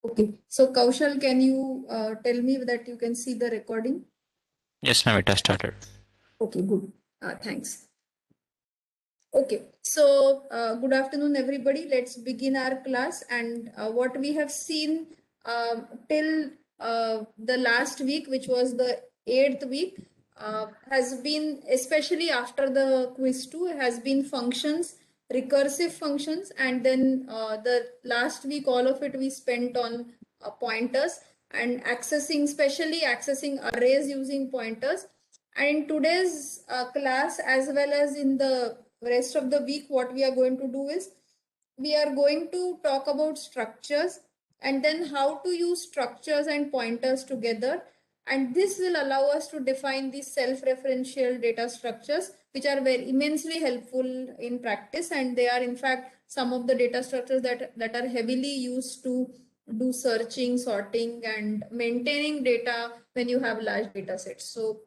Okay, so Kaushal, can you tell me that you can see the recording? Yes, ma'am, it has started. Okay, good. Thanks. Okay, so good afternoon, everybody. Let's begin our class. And what we have seen till the last week, which was the 8th week, has been, especially after the quiz 2, has been functions, recursive functions. And then the last week, all of it we spent on pointers and accessing, especially accessing arrays using pointers. And in today's class, as well as in the rest of the week, what we are going to do is we are going to talk about structures and then how to use structures and pointers together. And this will allow us to define these self-referential data structures, which are very immensely helpful in practice. And they are, in fact, some of the data structures that are heavily used to do searching, sorting, and maintaining data when you have large data sets. So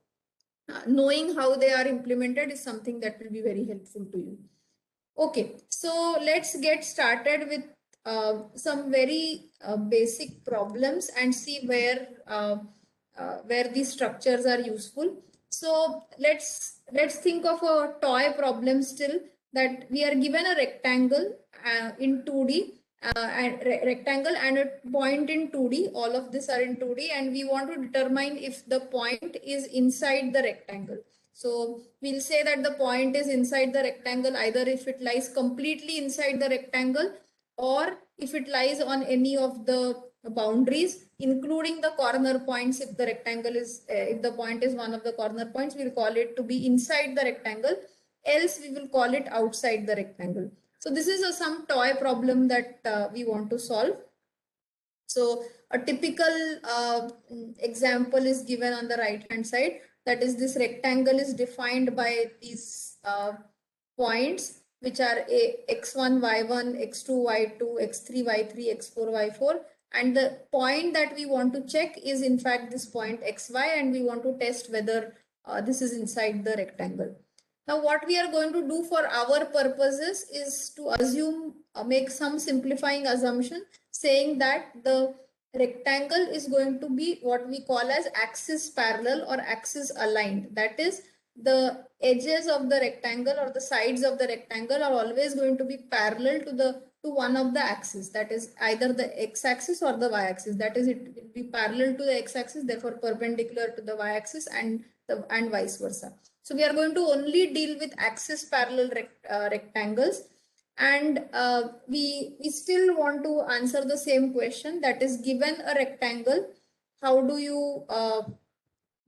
knowing how they are implemented is something that will be very helpful to you. Okay, so let's get started with some very basic problems and see where these structures are useful. So let's think of a toy problem still, that we are given a rectangle in 2D and rectangle and a point in 2D. All of these are in 2D, and we want to determine if the point is inside the rectangle. So we'll say that the point is inside the rectangle, either if it lies completely inside the rectangle or if it lies on any of the boundaries, including the corner points. If the rectangle is, if the point is one of the corner points, we'll call it to be inside the rectangle. Else we will call it outside the rectangle. So this is some toy problem that we want to solve. So a typical example is given on the right hand side. That is, this rectangle is defined by these points, which are x1, y1, x2, y2, x3, y3, x4, y4. And the point that we want to check is in fact this point xy, and we want to test whether this is inside the rectangle. Now, what we are going to do for our purposes is to assume, make some simplifying assumption saying that the rectangle is going to be what we call as axis parallel or axis aligned. That is, the edges of the rectangle or the sides of the rectangle are always going to be parallel to one of the axes. That is either the x-axis or the y-axis. That is, it will be parallel to the x-axis, therefore perpendicular to the y-axis, and vice versa. So we are going to only deal with axis parallel rectangles. And we still want to answer the same question, that is, given a rectangle, how do you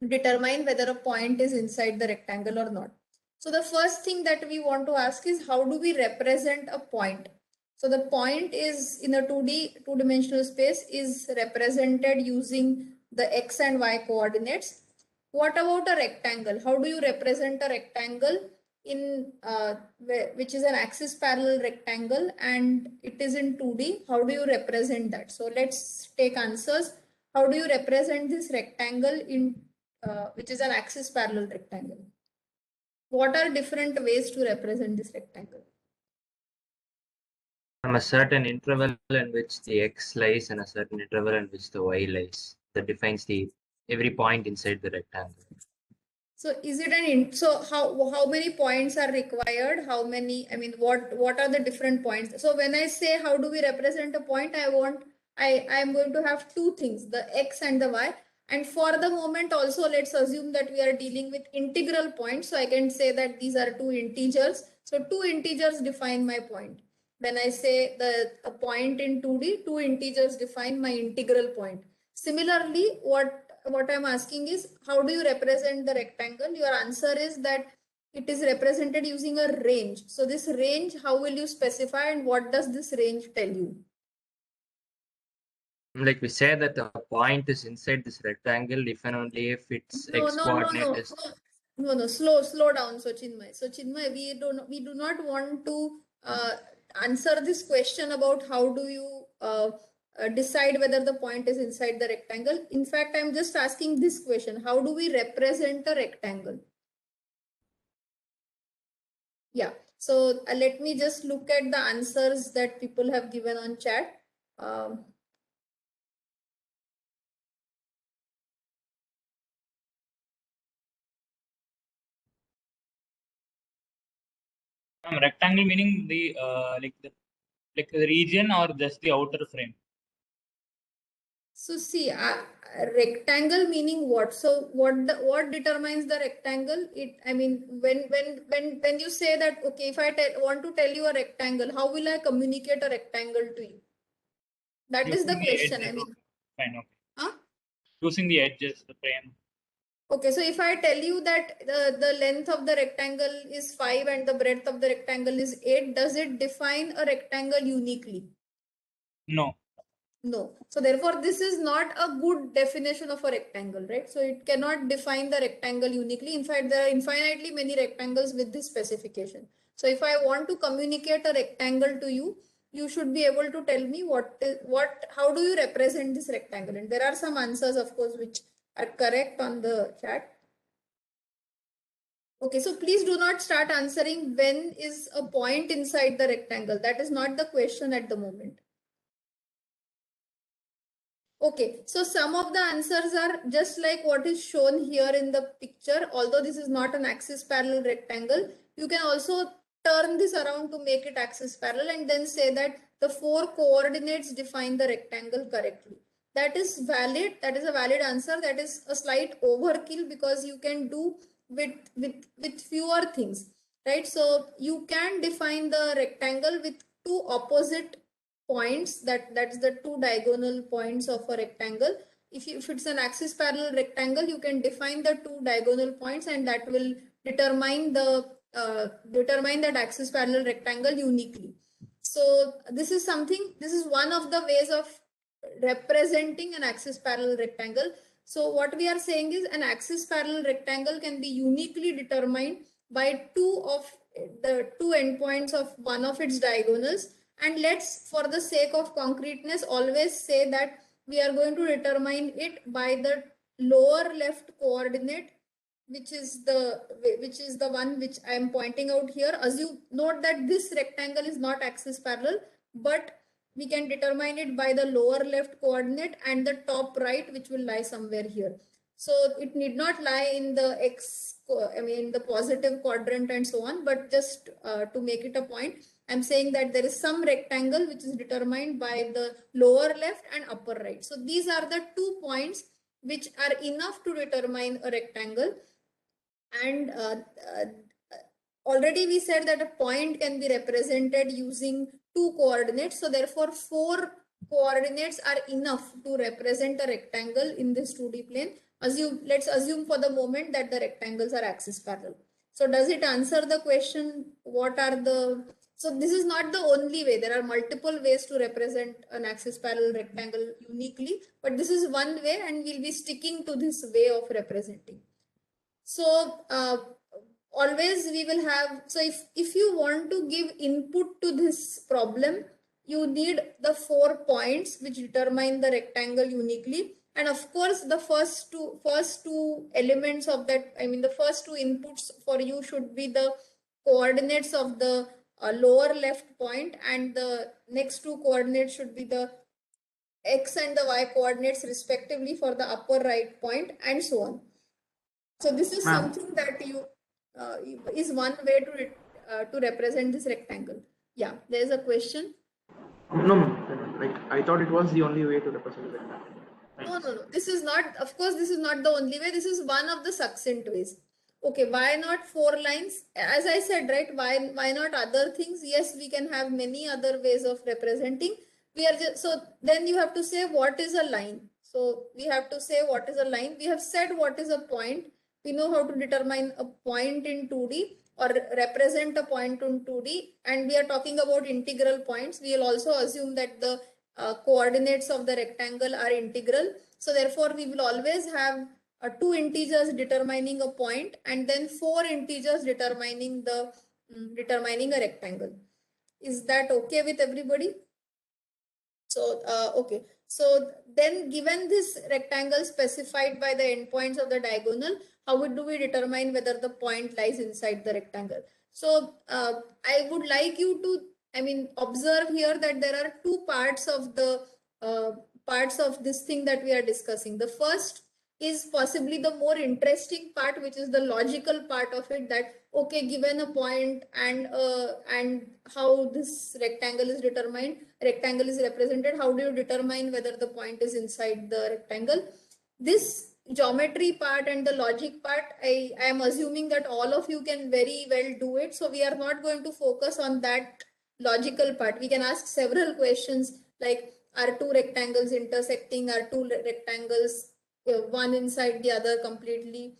determine whether a point is inside the rectangle or not? So the first thing that we want to ask is, how do we represent a point? So the point is in a 2-dimensional space is represented using the x and y coordinates. What about a rectangle? How do you represent a rectangle in which is an axis parallel rectangle and it is in 2D? How do you represent that? So let's take answers. How do you represent this rectangle in which is an axis parallel rectangle? What are different ways to represent this rectangle? From a certain interval in which the x lies and a certain interval in which the y lies. That defines the every point inside the rectangle. So is it so how many points are required? How many, I mean, what are the different points? So when I say how do we represent a point, I am going to have two things, the x and the y. And for the moment also, let's assume that we are dealing with integral points. So I can say that these are two integers. So two integers define my point. When I say a point in 2D, two integers define my integral point. Similarly, what I'm asking is, how do you represent the rectangle? Your answer is that it is represented using a range. So this range, how will you specify, and what does this range tell you? Like we say that the point is inside this rectangle if and only if its x coordinate is. No, slow down, Chinmay, we do not want to answer this question about how do you decide whether the point is inside the rectangle. In fact, I'm just asking this question: how do we represent a rectangle? Yeah. So let me just look at the answers that people have given on chat. Um, Rectangle meaning the like the region or just the outer frame? So see, rectangle meaning what? So what determines the rectangle? I mean, when you say that, okay, if I want to tell you a rectangle, how will I communicate a rectangle to you? That is the Using the question. I edges. mean, Fine. Okay. huh? Using the edges, the frame. Okay, so if I tell you that the length of the rectangle is 5 and the breadth of the rectangle is 8, does it define a rectangle uniquely? No. No. So therefore, this is not a good definition of a rectangle, right? So it cannot define the rectangle uniquely. In fact, there are infinitely many rectangles with this specification. So if I want to communicate a rectangle to you, you should be able to tell me how do you represent this rectangle? And there are some answers, of course, which are correct on the chat. Okay, so please do not start answering when is a point inside the rectangle. That is not the question at the moment. Okay, so some of the answers are just like what is shown here in the picture. Although this is not an axis parallel rectangle, you can also turn this around to make it axis parallel and then say that the 4 coordinates define the rectangle correctly. That is valid. That is a valid answer. That is a slight overkill because you can do with fewer things, right? So you can define the rectangle with 2 opposite points, that's the 2 diagonal points of a rectangle. If it's an axis parallel rectangle, you can define the 2 diagonal points and that will determine that axis parallel rectangle uniquely. So this is one of the ways of representing an axis parallel rectangle. So what we are saying is an axis parallel rectangle can be uniquely determined by the two endpoints of one of its diagonals. And let's, for the sake of concreteness, always say that we are going to determine it by the lower left coordinate, which is the one which I am pointing out here. Note that this rectangle is not axis parallel, but we can determine it by the lower left coordinate and the top right, which will lie somewhere here. So it need not lie in the the positive quadrant and so on, but just to make it a point, I'm saying that there is some rectangle which is determined by the lower left and upper right. So these are the 2 points which are enough to determine a rectangle. And already we said that a point can be represented using 2 coordinates. So therefore 4 coordinates are enough to represent a rectangle in this 2D plane. Let's assume for the moment that the rectangles are axis parallel. So does it answer the question? So this is not the only way. There are multiple ways to represent an axis parallel rectangle uniquely, but this is one way and we'll be sticking to this way of representing. So always we will have, so if you want to give input to this problem, you need the 4 points which determine the rectangle uniquely. And of course, the first two elements of that, the first 2 inputs for you should be the coordinates of the lower left point, and the next 2 coordinates should be the x and the y coordinates respectively for the upper right point, and so on. So this is something that is one way to represent this rectangle. Yeah, there is a question. No, like I thought it was the only way to represent the rectangle. No. This is not, of course, this is not the only way. This is one of the succinct ways. Okay, why not 4 lines? As I said, right, why not other things? Yes, we can have many other ways of representing. So then you have to say what is a line. So we have to say what is a line. We have said what is a point. We know how to determine a point in 2D or represent a point in 2D, and we are talking about integral points. We will also assume that the coordinates of the rectangle are integral. So therefore, we will always have 2 integers determining a point and then 4 integers determining a rectangle. Is that okay with everybody? So okay. So then, given this rectangle specified by the endpoints of the diagonal, how do we determine whether the point lies inside the rectangle? So I would like you to, observe here that there are 2 parts of this thing that we are discussing. The first is possibly the more interesting part, which is the logical part of it, that okay, given a point and how this rectangle is represented, how do you determine whether the point is inside the rectangle? This geometry part and the logic part, I am assuming that all of you can very well do it, so we are not going to focus on that logical part. We can ask several questions like, are two rectangles intersecting, are two rectangles one inside the other completely,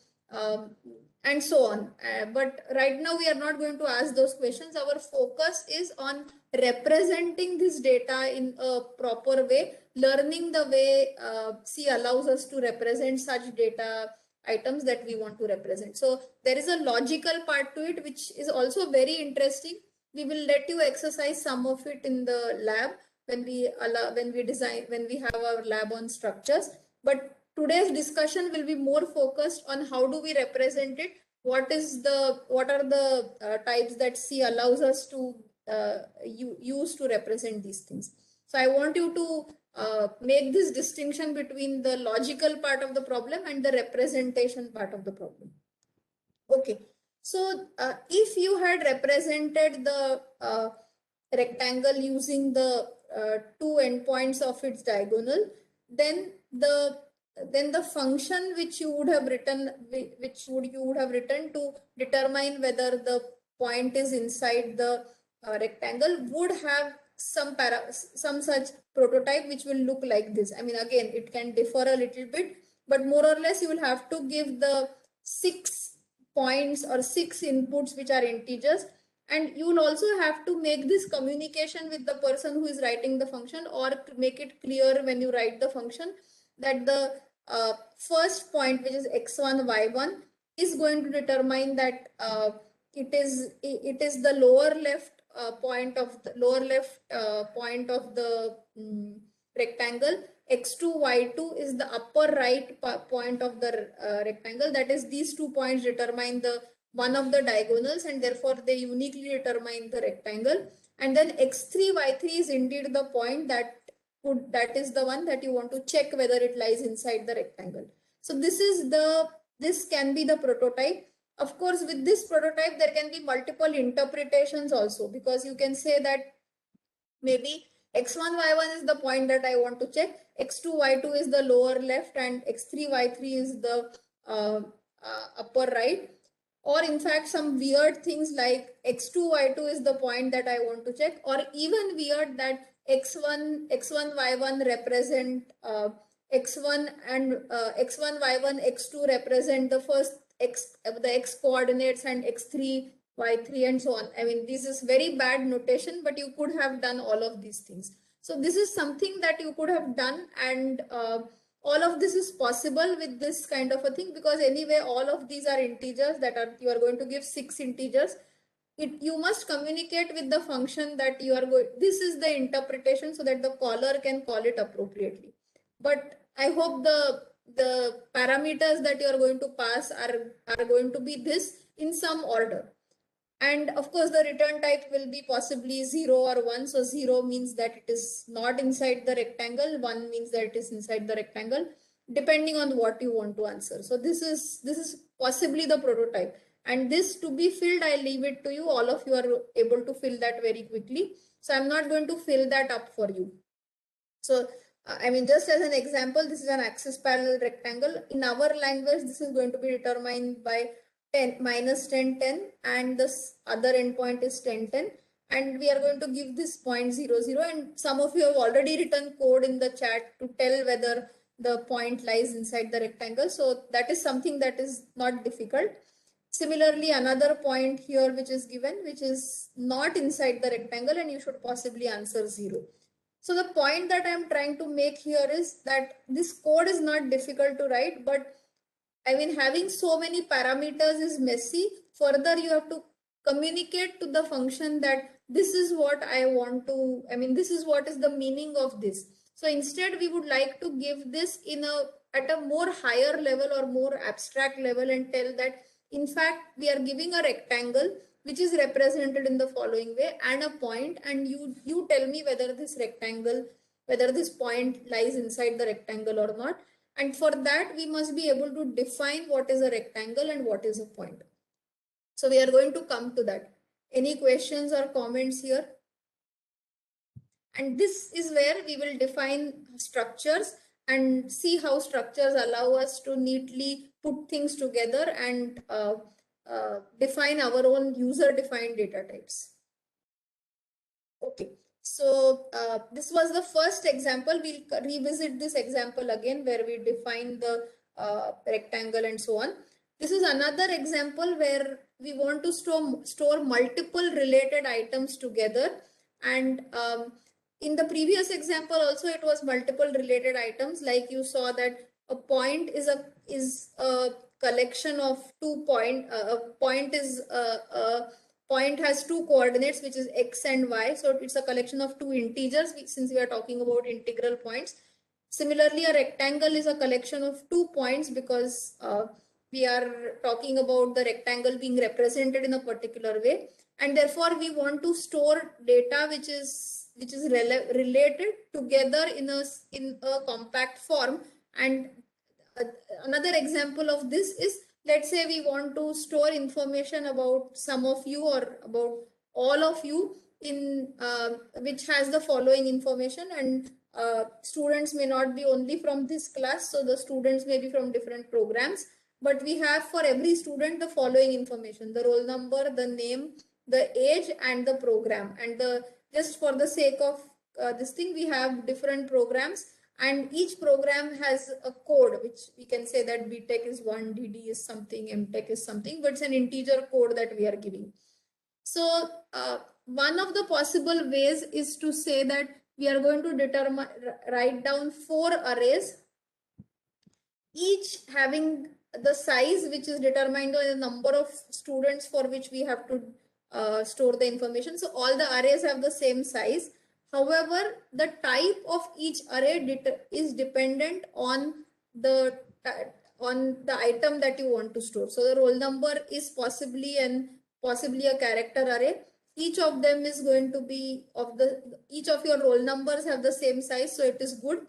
and so on. But right now we are not going to ask those questions. Our focus is on representing this data in a proper way, learning the way C allows us to represent such data items that we want to represent. So there is a logical part to it, which is also very interesting. We will let you exercise some of it in the lab when we have our lab on structures. But today's discussion will be more focused on how do we represent it, what are the types that C allows us to use to represent these things. So I want you to make this distinction between the logical part of the problem and the representation part of the problem. Okay, so if you had represented the rectangle using the two endpoints of its diagonal, then the function which you would have written, to determine whether the point is inside the rectangle would have some such prototype which will look like this. I mean, again, it can differ a little bit, but more or less you will have to give the 6 points or 6 inputs which are integers, and you will also have to make this communication with the person who is writing the function, or make it clear when you write the function that the first point, which is x1 y1, is going to determine that it is the lower left point of the rectangle. X2 y2 is the upper right point of the rectangle. That is, these 2 points determine the one of the diagonals, and therefore they uniquely determine the rectangle. And then x3 y3 is indeed the point that is the one that you want to check whether it lies inside the rectangle. So this can be the prototype. Of course, with this prototype there can be multiple interpretations also, because you can say that maybe x1 y1 is the point that I want to check, x2 y2 is the lower left, and x3 y3 is the upper right. Or in fact, some weird things like x2 y2 is the point that I want to check, or even weird that x1 y1 represent x1 and x1 y1 x2 represent the first the x coordinates, and x3 y3 and so on. I mean, this is very bad notation, but you could have done all of these things. So this is something that you could have done, and all of this is possible with this kind of a thing, because anyway all of these are integers you are going to give 6 integers. You must communicate with the function that you are going, this is the interpretation, so that the caller can call it appropriately. But I hope the parameters that you are going to pass are going to be this in some order. And of course, the return type will be possibly 0 or 1. So 0 means that it is not inside the rectangle. 1 means that it is inside the rectangle, depending on what you want to answer. So this is possibly the prototype. And this to be filled, I leave it to you. All of you are able to fill that very quickly. So I'm not going to fill that up for you. So I mean, just as an example, this is an axis parallel rectangle. In our language, this is going to be determined by 10 minus 10 10, and this other endpoint is 10 10, and we are going to give this 0.00, and some of you have already written code in the chat to tell whether the point lies inside the rectangle. So that is something that is not difficult. Similarly, another point here which is given, which is not inside the rectangle, and you should possibly answer 0. So the point that I am trying to make here is that this code is not difficult to write, but I mean, having so many parameters is messy. Further, you have to communicate to the function that this is what I want to, I mean, this is what is the meaning of this. So instead, we would like to give this at a more higher level or more abstract level, and tell that, in fact, we are giving a rectangle which is represented in the following way, and a point, and you tell me whether this point lies inside the rectangle or not. And for that, we must be able to define what is a rectangle and what is a point. So we are going to come to that. Any questions or comments here? And this is where we will define structures and see how structures allow us to neatly put things together and define our own user-defined data types. Okay, so this was the first example. We'll revisit this example again where we define the rectangle and so on. This is another example where we want to store multiple related items together. And in the previous example also it was multiple related items, like you saw that a point is a collection of 2 points. A point is a point has 2 coordinates, which is x and y. So it's a collection of 2 integers since we are talking about integral points. Similarly, a rectangle is a collection of 2 points because we are talking about the rectangle being represented in a particular way. And therefore, we want to store data which is related together in a compact form. And another example of this is, let's say we want to store information about some of you or about all of you in which has the following information, and students may not be only from this class, so the students may be from different programs, but we have for every student the following information: the roll number, the name, the age, and the program. And just for the sake of this thing, we have different programs, and each program has a code, which we can say that BTech is 1, DD is something, MTech is something, but it's an integer code that we are giving. So one of the possible ways is to say that we are going to write down 4 arrays, each having the size which is determined by the number of students for which we have to store the information. So all the arrays have the same size. However, the type of each array is dependent on the item that you want to store. So the roll number is possibly a character array. Each of them is going to be each of your roll numbers have the same size, so it is good.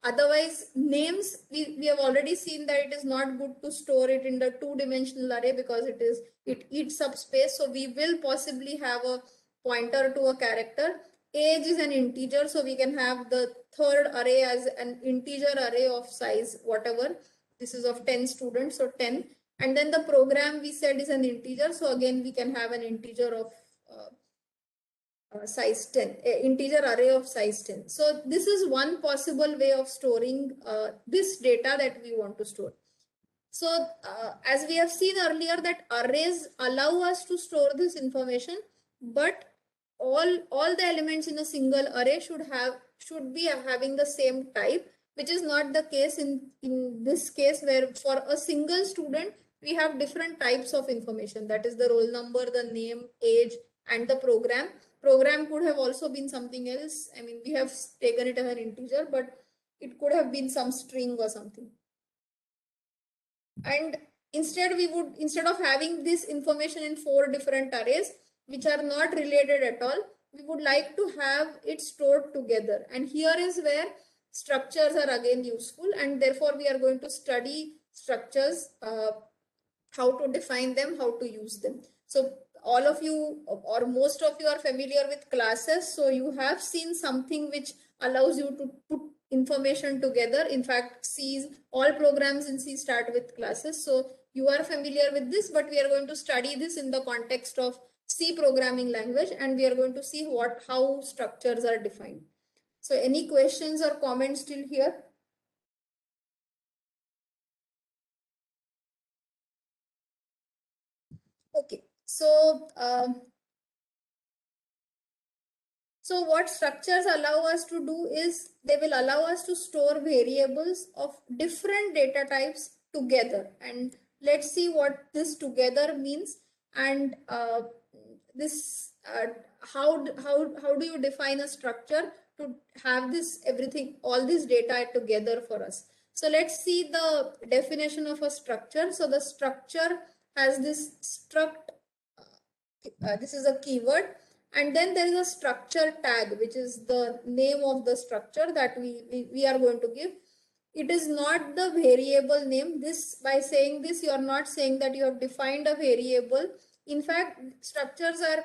Otherwise, names, we have already seen that it is not good to store it in the 2-dimensional array because it eats up space. So we will possibly have a pointer to a character. Age is an integer, so we can have the third array as an integer array of size whatever. This is of 10 students, so 10. And then the program we said is an integer, so again we can have an integer of size 10, integer array of size 10. So this is one possible way of storing this data that we want to store. So as we have seen earlier, that arrays allow us to store this information, but all the elements in a single array should be having the same type, which is not the case in this case, where for a single student we have different types of information, that is the roll number, the name, age, and the program. Program could have also been something else. I mean, we have taken it as an integer, but it could have been some string or something. And instead of having this information in 4 different arrays which are not related at all, we would like to have it stored together. And here is where structures are again useful, and therefore we are going to study structures, how to define them, how to use them. So all of you or most of you are familiar with classes, so you have seen something which allows you to put information together. In fact, all programs in C start with classes, so you are familiar with this, but we are going to study this in the context of C programming language, and we are going to see how structures are defined. So any questions or comments till here? Okay, so what structures allow us to do is they will allow us to store variables of different data types together. And let's see what this together means, and how do you define a structure to have all this data together for us. So let's see the definition of a structure. So the structure has this struct, this is a keyword, and then there is a structure tag, which is the name of the structure that we are going to give. it is not the variable name. This, by saying this, you are not saying that you have defined a variable. In fact, structures are,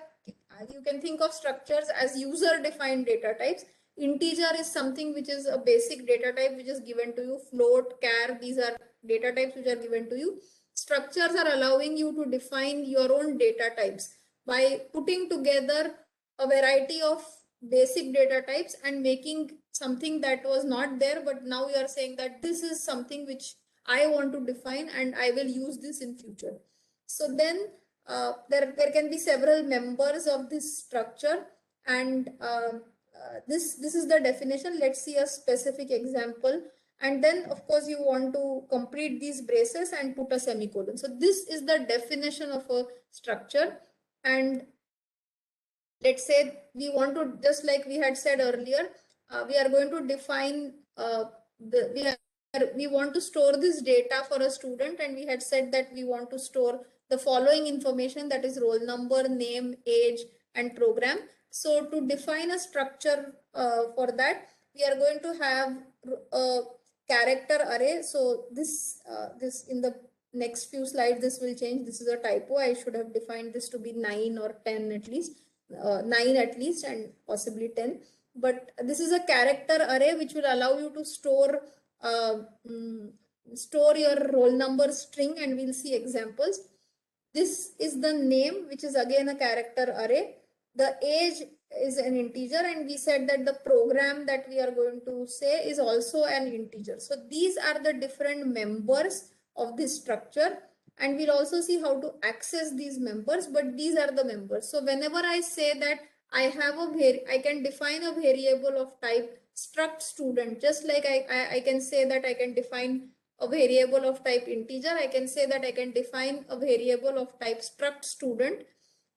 you can think of structures as user defined data types. Integer is something which is a basic data type which is given to you. Float, char, these are data types which are given to you. Structures are allowing you to define your own data types by putting together a variety of basic data types and making something that was not there, but now you are saying that this is something which I want to define and I will use this in future. So then there can be several members of this structure, and this is the definition. Let's see a specific example, and then of course you want to complete these braces and put a semicolon. So this is the definition of a structure, and let's say we want to, just like we had said earlier, we are going to define we want to store this data for a student, and we had said that we want to store the following information, that is roll number, name, age, and program. So to define a structure for that, we are going to have a character array. So this in the next few slides this will change. This is a typo. I should have defined this to be 9 or 10 at least. 9 at least, and possibly 10, but this is a character array which will allow you to store your roll number string, and we'll see examples. This is the name, which is again a character array. The age is an integer, and we said that the program that we are going to say is also an integer. So these are the different members of this structure, and we'll also see how to access these members, but these are the members. So whenever I say that I can define a variable of type struct student, just like I can say that I can define a variable of type integer, I can say that I can define a variable of type struct student.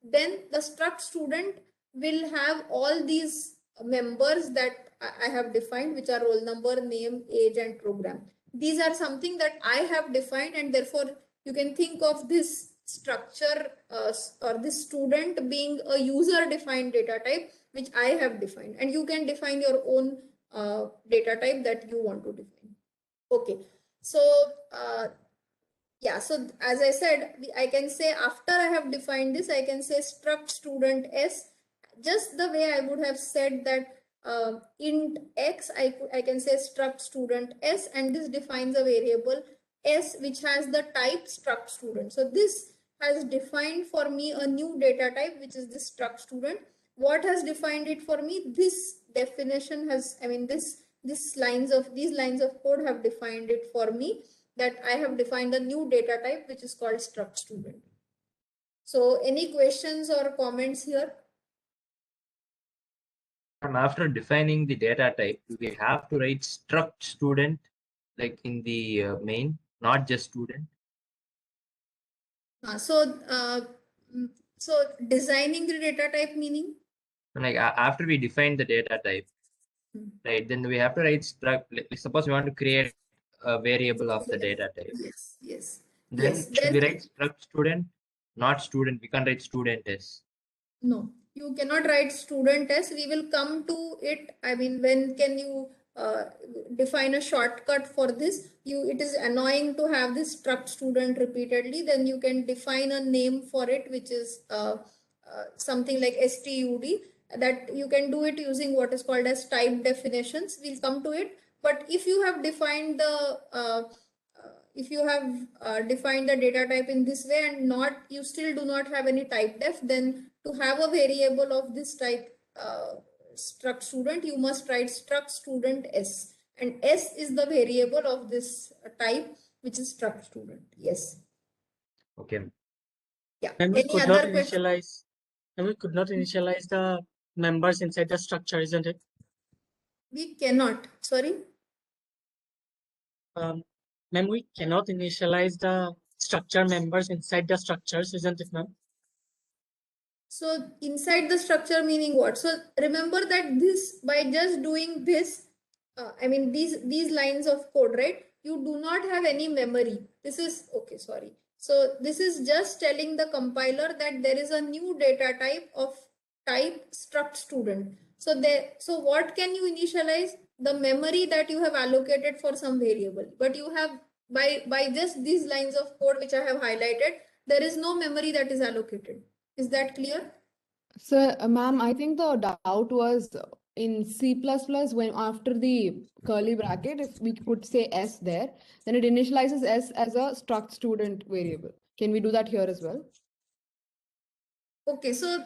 Then the struct student will have all these members that I have defined, which are roll number, name, age, and program. These are something that I have defined, and therefore you can think of this structure or this student being a user defined data type which I have defined, and you can define your own data type that you want to define. Okay, so yeah, so as I said, I can say after I have defined this, I can say struct student s, just the way I would have said that int x, I can say struct student s, and this defines a variable s which has the type struct student. So this has defined for me a new data type, which is this struct student. What has defined it for me? This definition has, I mean, these lines of code have defined it for me, that I have defined a new data type which is called struct student. So any questions or comments here? After defining the data type, we have to write struct student like in the main, not just student. So designing the data type meaning? Like after we define the data type, right, then we have to write struct. Like, suppose we want to create a variable of the data type. Yes. Then Yes. should we write struct student, not student? We can't write student s. No, you cannot write student s. We will come to it. I mean, when can you define a shortcut for this? It is annoying to have this struct student repeatedly. Then you can define a name for it, which is something like stud. That you can do it using what is called as type definitions. We'll come to it. But if you have defined the defined the data type in this way and you still do not have any type def, then to have a variable of this type struct student, you must write struct student s, and s is the variable of this type, which is struct student. Yes. Okay. Yeah. And we could not initialize the members inside the structure, isn't it? We cannot. Sorry. Ma'am, we cannot initialize the structure members inside the structures, isn't it, ma'am? So inside the structure meaning what? So remember that this, by just doing this, I mean these lines of code, right? You do not have any memory. This is okay. Sorry. So this is just telling the compiler that there is a new data type of type struct student. So what can you initialize? the memory that you have allocated for some variable, but you have by just these lines of code which I have highlighted, there is no memory that is allocated. Is that clear? So, ma'am, I think the doubt was in C++ when after the curly bracket, if we could say S there, then it initializes S as a struct student variable. Can we do that here as well? Okay, so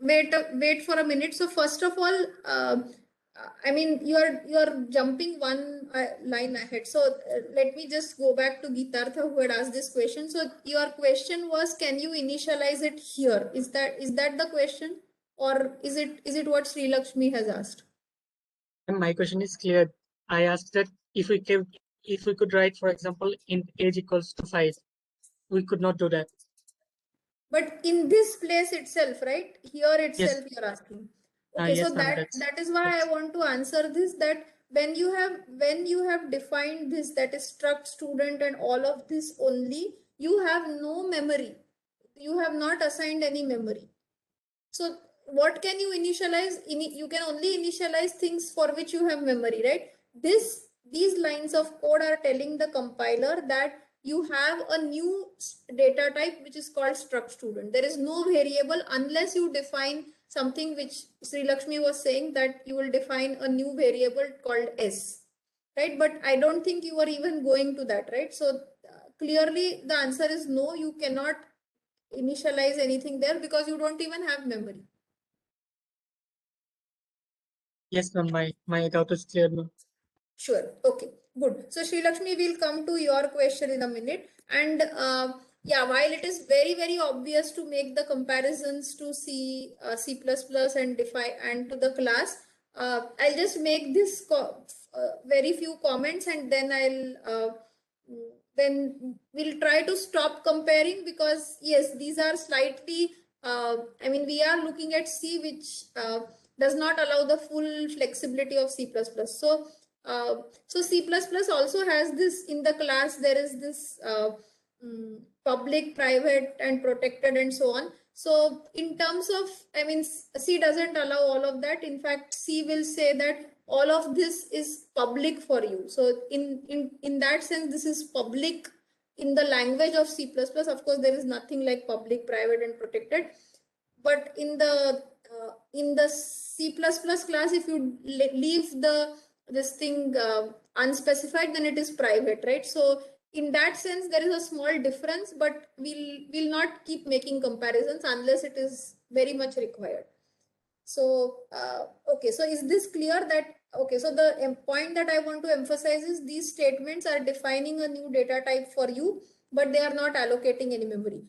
wait for a minute. So first of all, I mean you're jumping one line ahead. So let me just go back to Gitartha who had asked this question. So your question was, can you initialize it here? Is that the question, or is it what Sri Lakshmi has asked? And my question is clear. I asked that if we could write, for example, int age equals to 5, we could not do that. But in this place itself, right? Here itself, Yes. you're asking. Okay, Yes, so ma'am, that is why I want to answer this, that when you have defined this, that is struct student and all of this only, you have no memory. You have not assigned any memory. So what can you initialize? You can only initialize things for which you have memory, right? These lines of code are telling the compiler that you have a new data type which is called struct student. There is no variable unless you define something which Sri Lakshmi was saying, that you will define a new variable called S, right? But I don't think you are even going to that, right? So clearly the answer is no, you cannot initialize anything there because you don't even have memory. Yes, ma'am, my doubt is clear now. Sure. Okay, good. So Sri Lakshmi, will come to your question in a minute. And yeah, while it is very, very obvious to make the comparisons to C, C++ and define and to the class, I'll just make this very few comments, and then then we'll try to stop comparing, because yes, these are slightly, I mean, we are looking at C, which does not allow the full flexibility of C++. So so C++ also has this in the class. There is this public, private, and protected, and so on. So in terms of, I mean, C doesn't allow all of that. In fact, C will say that all of this is public for you. So in that sense, this is public in the language of C++. Of course, there is nothing like public, private, and protected. But in the C++ class, if you leave this thing unspecified, then it is private, right? So in that sense, there is a small difference, but we'll not keep making comparisons unless it is very much required. So okay, so is this clear that, okay, so the point that I want to emphasize is these statements are defining a new data type for you, but they are not allocating any memory.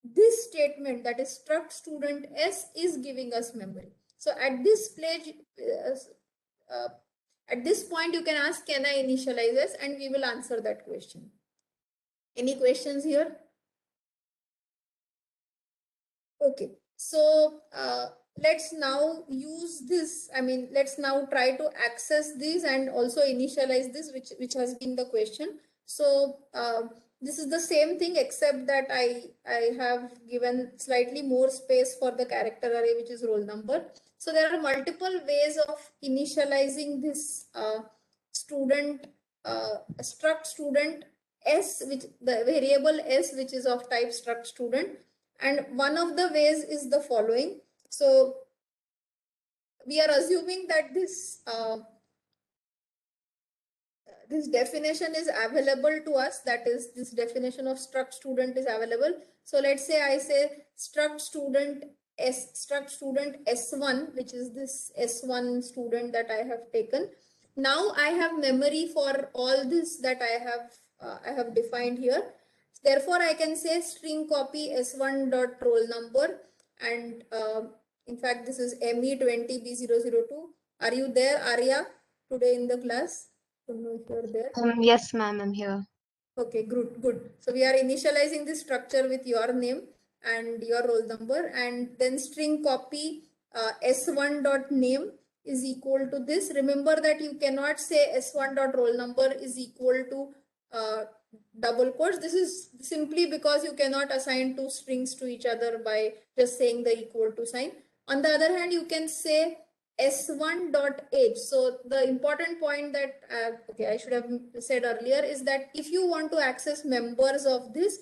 This statement, that is struct student S, is giving us memory. So at this page, at this point, you can ask, can I initialize S? And we will answer that question. Any questions here? Okay, so let's now use this. I mean, let's now try to access this and also initialize this, which has been the question. So this is the same thing, except that I have given slightly more space for the character array, which is roll number. So there are multiple ways of initializing this student struct student S, which the variable S, which is of type struct student. And one of the ways is the following. So we are assuming that this this definition is available to us. That is, this definition of struct student is available. So let's say I say struct student S1, which is this S1 student that I have taken. Now I have memory for all this that I have defined here. Therefore, I can say string copy S1 dot roll number, and in fact, this is ME20B002. Are you there, Arya, today in the class? Don't know if you're there. Yes, ma'am, I'm here. Okay, good. So we are initializing this structure with your name and your roll number, and then string copy S1 dot name is equal to this. Remember that you cannot say S1 dot roll number is equal to double quotes. This is simply because you cannot assign two strings to each other by just saying the equal to sign. On the other hand, you can say S1 dot age. So the important point that okay, I should have said earlier is that if you want to access members of this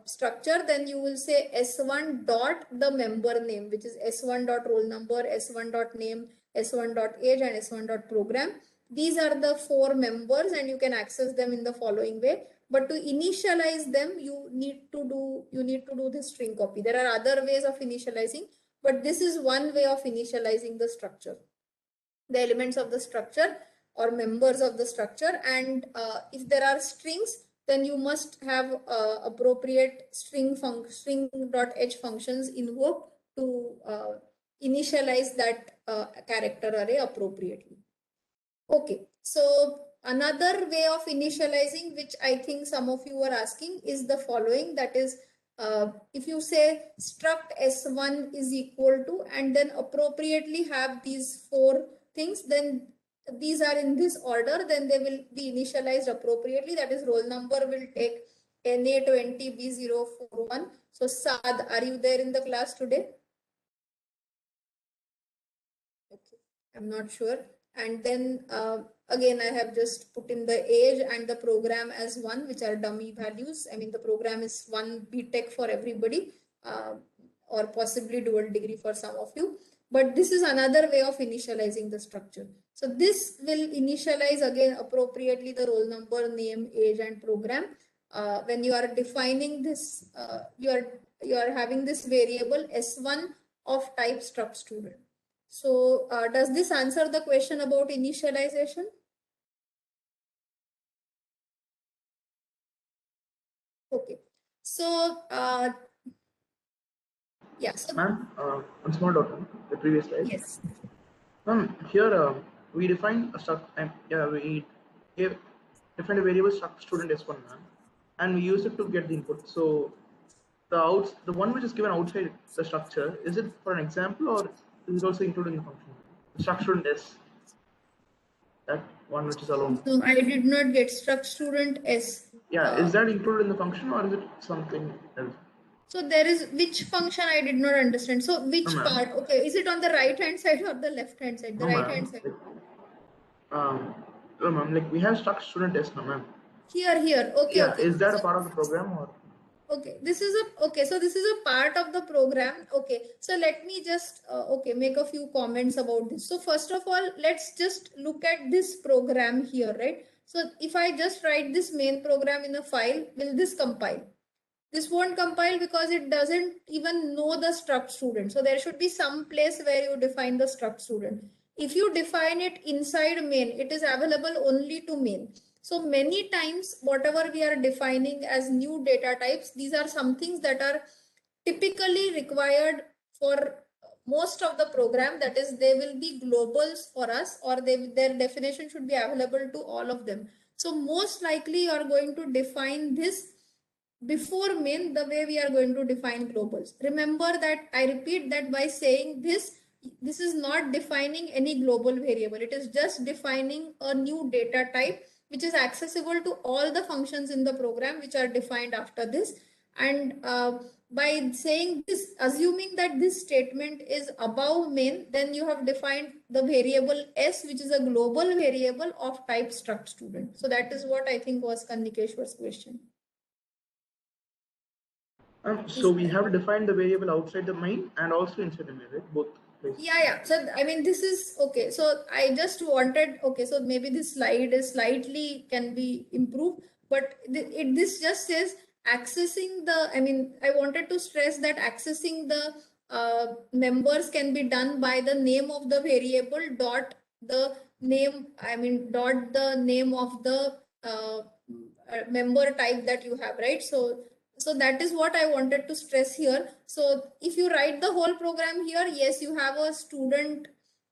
structure, then you will say S1 dot the member name, which is S1 dot roll number, S1 dot name, S1 dot age, and S1 dot program. These are the 4 members, and you can access them in the following way. But to initialize them, you need to do this string copy. There are other ways of initializing, but this is one way of initializing the structure, the elements of the structure or members of the structure. And if there are strings, then you must have appropriate string.h functions invoked to initialize that character array appropriately. Okay, so another way of initializing, which I think some of you are asking, is the following. That is, if you say struct S1 is equal to, and then appropriately have these 4 things, then these are in this order, then they will be initialized appropriately. That is, roll number will take NA20B041. So Saad, are you there in the class today? Okay, I'm not sure. And then again, I have just put in the age and the program as 1, which are dummy values. I mean, the program is 1 BTech for everybody, or possibly dual degree for some of you. But this is another way of initializing the structure. So this will initialize again appropriately the roll number, name, age, and program. When you are defining this, you are having this variable S1 of type struct student. So does this answer the question about initialization? Okay. So yeah. So, Ma'am, one small doubt on the previous slide. yes. Ma'am, here we define a struct. Yeah, we define a variable struct student S1, ma'am, and we use it to get the input. So the one which is given outside the structure, is it for an example, or is it also included in the function? The struct student S, that one which is alone. So I did not get struct student S. Yeah, is that included in the function, or is it something else? So there is which function I did not understand. So which part? Okay, is it on the right hand side or the left hand side? The right hand side. No, ma'am. Like we have struct student S, no, ma'am. Here. Okay. Yeah, Okay. is that a part of the program or? Okay, this is so this is a part of the program. Okay, so let me just make a few comments about this. So first of all, let's just look at this program here, right? So if I just write this main program in a file, will this compile? This won't compile because it doesn't even know the struct student. So there should be some place where you define the struct student. If you define it inside main, it is available only to main. So many times, whatever we are defining as new data types, these are some things that are typically required for most of the program. That is, they will be globals for us, or their definition should be available to all of them. So most likely you are going to define this before main the way we are going to define globals. Remember that I repeat that by saying this is not defining any global variable. It is just defining a new data type which is accessible to all the functions in the program which are defined after this. And by saying this, assuming that this statement is above main, then you have defined the variable S, which is a global variable of type struct student. So that is what I think was Kanikeshwar's question. So we have to define the variable outside the main and also inside the main, right? Both places. Yeah. So I mean, this is okay. So I just wanted, okay, so maybe this slide is slightly can be improved, but this just says accessing the, I mean, I wanted to stress that accessing the members can be done by the name of the variable dot the name, I mean, dot the name of the member type that you have, right? So that is what I wanted to stress here. So if you write the whole program here, yes, you have a student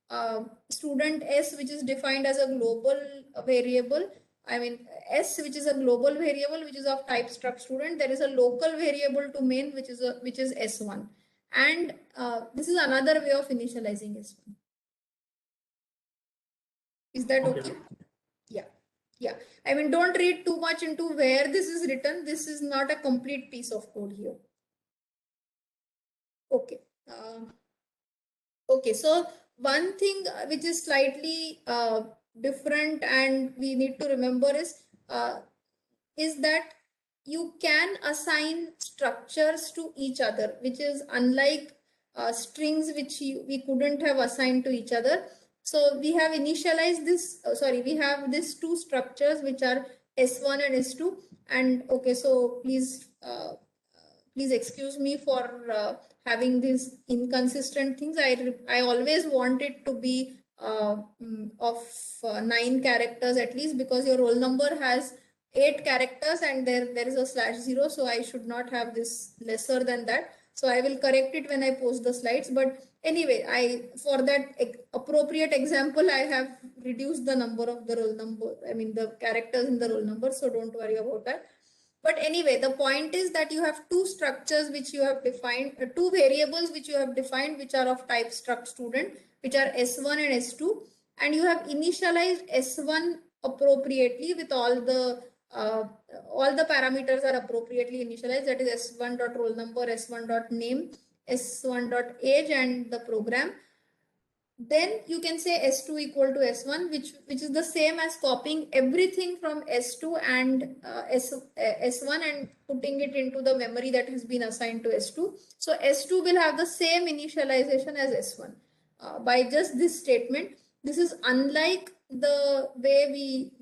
S, which is defined as a global variable. I mean, S, which is a global variable, which is of type struct student. There is a local variable to main, which is S1. And this is another way of initializing S1. Is that okay? Yeah. I mean, don't read too much into where this is written. This is not a complete piece of code here. Okay. Okay. So one thing which is slightly different and we need to remember is that you can assign structures to each other, which is unlike strings which we couldn't have assigned to each other. So we have initialized this, we have these two structures which are S1 and S2. And okay, so please excuse me for having these inconsistent things. I always want it to be of 9 characters at least, because your roll number has 8 characters and there is a /0, so I should not have this lesser than that. So I will correct it when I post the slides. But anyway, for that appropriate example, I have reduced the number of the roll number, I mean the characters in the roll number, so don't worry about that. But anyway, the point is that you have two structures which you have defined, two variables which you have defined, which are of type struct student, which are S1 and S2, and you have initialized S1 appropriately with all the parameters are appropriately initialized. That is S1 dot roll number, S1 dot name, S1 dot age, and the program. Then you can say S2 equal to S1, which is the same as copying everything from S2 and S1 and putting it into the memory that has been assigned to S2. So S2 will have the same initialization as S1 by just this statement. This is unlike the way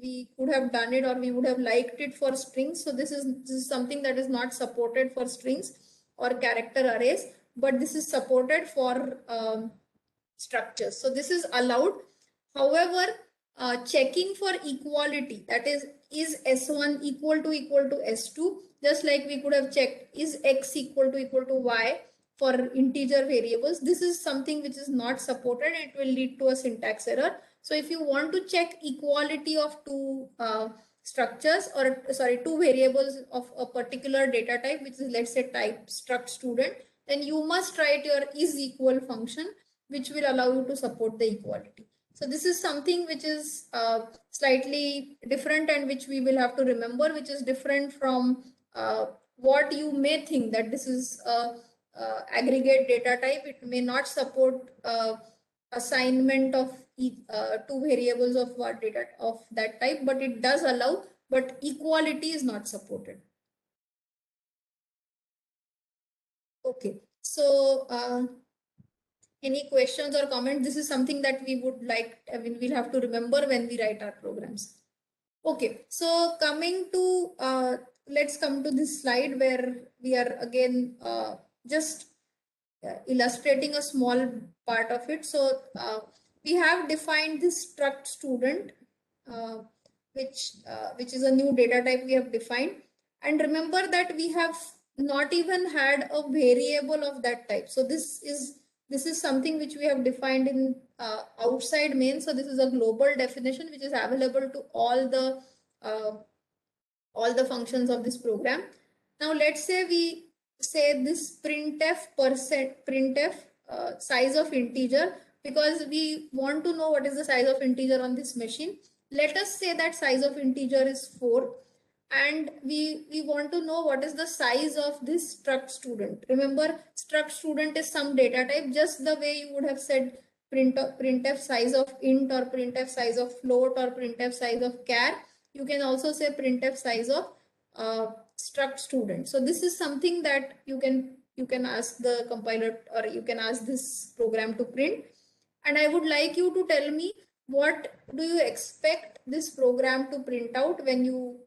we could have done it, or we would have liked it for strings. So this is something that is not supported for strings or character arrays, but this is supported for structures. So this is allowed. However, checking for equality, that is S1 equal to S2, just like we could have checked is X equal to Y for integer variables. This is something which is not supported. It will lead to a syntax error. So if you want to check equality of two structures, or sorry, two variables of a particular data type, which is let's say type struct student, then you must write your is equal function, which will allow you to support the equality. So this is something which is slightly different and which we will have to remember, which is different from what you may think that this is aggregate data type. It may not support assignment of two variables of what data of that type, but it does allow, but equality is not supported. Okay, so any questions or comments? This is something that we would like, I mean, we'll have to remember when we write our programs. Okay, so coming to, let's come to this slide where we are again just illustrating a small part of it. So we have defined this struct student, which is a new data type we have defined. And remember that we have not even had a variable of that type. So this is something which we have defined in outside main. So this is a global definition which is available to all the functions of this program. Now let's say we say this printf size of integer, because we want to know what is the size of integer on this machine. Let us say that size of integer is 4, and we want to know what is the size of this struct student. Remember, struct student is some data type, just the way you would have said printf size of int, or printf size of float, or printf size of char. You can also say printf size of struct student. So this is something that you can ask the compiler, or you can ask this program to print. And I would like you to tell me, what do you expect this program to print out when you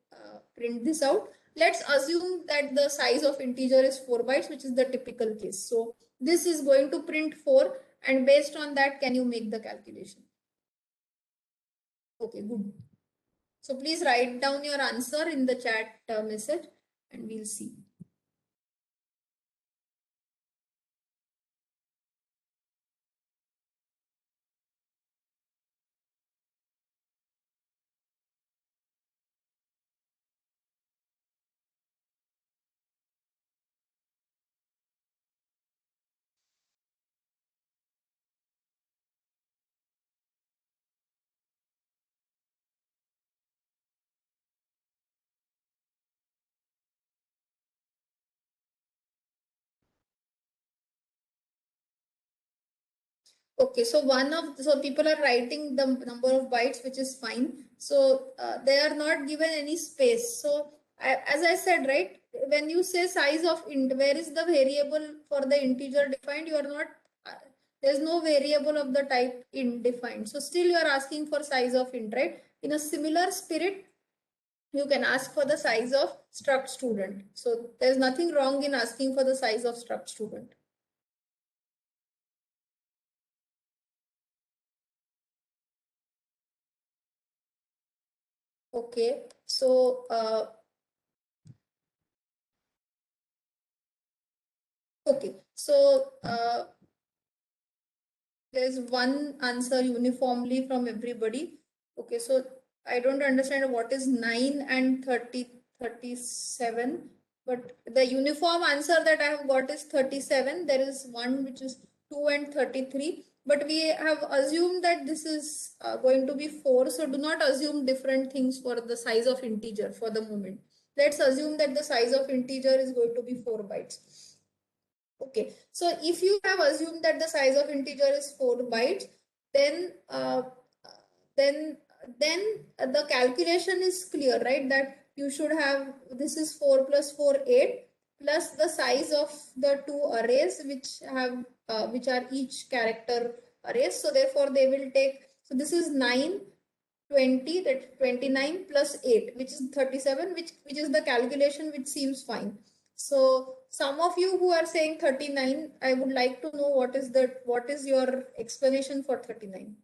print this out? Let's assume that the size of integer is 4 bytes, which is the typical case. So this is going to print 4, and based on that, can you make the calculation? Okay, good. So please write down your answer in the chat message, and we'll see. Okay, so people are writing the number of bytes, which is fine. So they are not given any space. So as I said, right, when you say size of int, where is the variable for the integer defined? You are not, there's no variable of the type int defined. So still you are asking for size of int, right? In a similar spirit, you can ask for the size of struct student. So there's nothing wrong in asking for the size of struct student. Okay, so okay, so there's one answer uniformly from everybody. Okay, so I don't understand what is 9 and 37, but the uniform answer that I have got is 37. There is one which is 2 and 33, but we have assumed that this is going to be 4. So do not assume different things for the size of integer for the moment. Let's assume that the size of integer is going to be 4 bytes. Okay, so if you have assumed that the size of integer is 4 bytes, then then the calculation is clear, right? That you should have, this is 4 plus 4, 8, plus the size of the two arrays which are each character arrays. So therefore they will take, so this is 9, 20, that 29 plus 8, which is 37, which is the calculation which seems fine. So some of you who are saying 39, I would like to know what is your explanation for 39.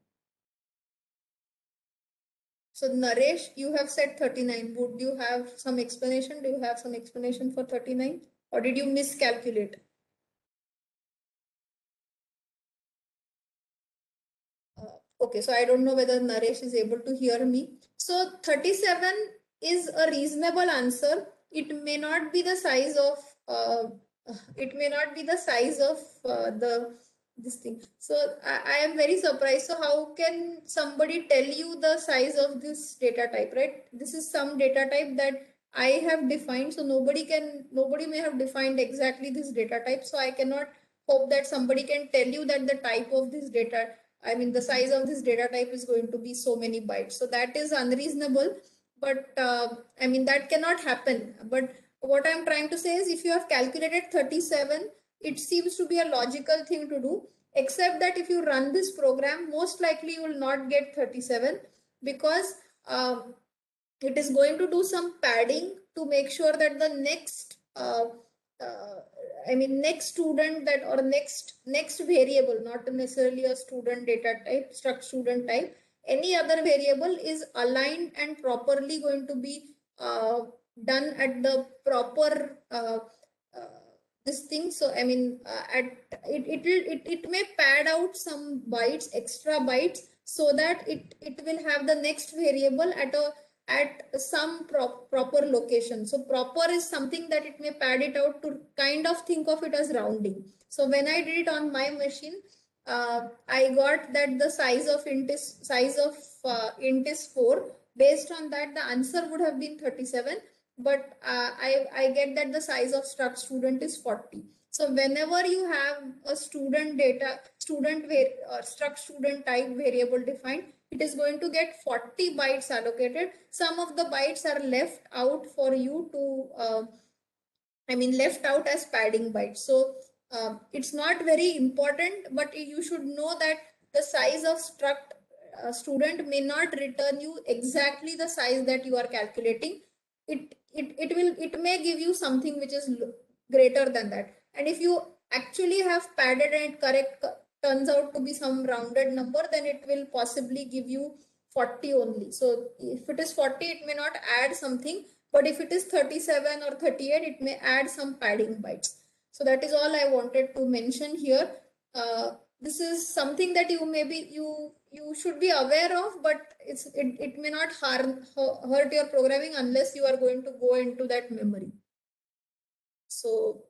So Naresh, you have said 39. Would you have some explanation? Do you have some explanation for 39? Or did you miscalculate? Okay, so I don't know whether Naresh is able to hear me. So 37 is a reasonable answer. It may not be the size of this thing. So I am very surprised. So how can somebody tell you the size of this data type, right? This is some data type that I have defined. So nobody may have defined exactly this data type. So I cannot hope that somebody can tell you that the type of this data, I mean, the size of this data type is going to be so many bytes. So that is unreasonable, but I mean, that cannot happen. But what I'm trying to say is, if you have calculated 37, it seems to be a logical thing to do, except that if you run this program, most likely you will not get 37, because it is going to do some padding to make sure that the next next student that, or next variable, not necessarily a student data type, struct student type, any other variable is aligned and properly going to be done at the proper this thing. So I mean, it may pad out some bytes, extra bytes, so that it will have the next variable at some proper location. So proper is something that it may pad it out to kind of think of it as rounding. So when I did it on my machine, I got that the size of int is 4. Based on that, the answer would have been 37, but I get that the size of struct student is 40. So whenever you have a struct student type variable defined, it is going to get 40 bytes allocated. Some of the bytes are left out for you to left out as padding bytes. So it's not very important, but you should know that the size of struct student may not return you exactly the size that you are calculating. It may give you something which is greater than that. And if you actually have padded and it correct turns out to be some rounded number, then it will possibly give you 40 only. So if it is 40, it may not add something, but if it is 37 or 38, it may add some padding bytes. So that is all I wanted to mention here. This is something that you should be aware of, but it may not hurt your programming unless you are going to go into that memory. So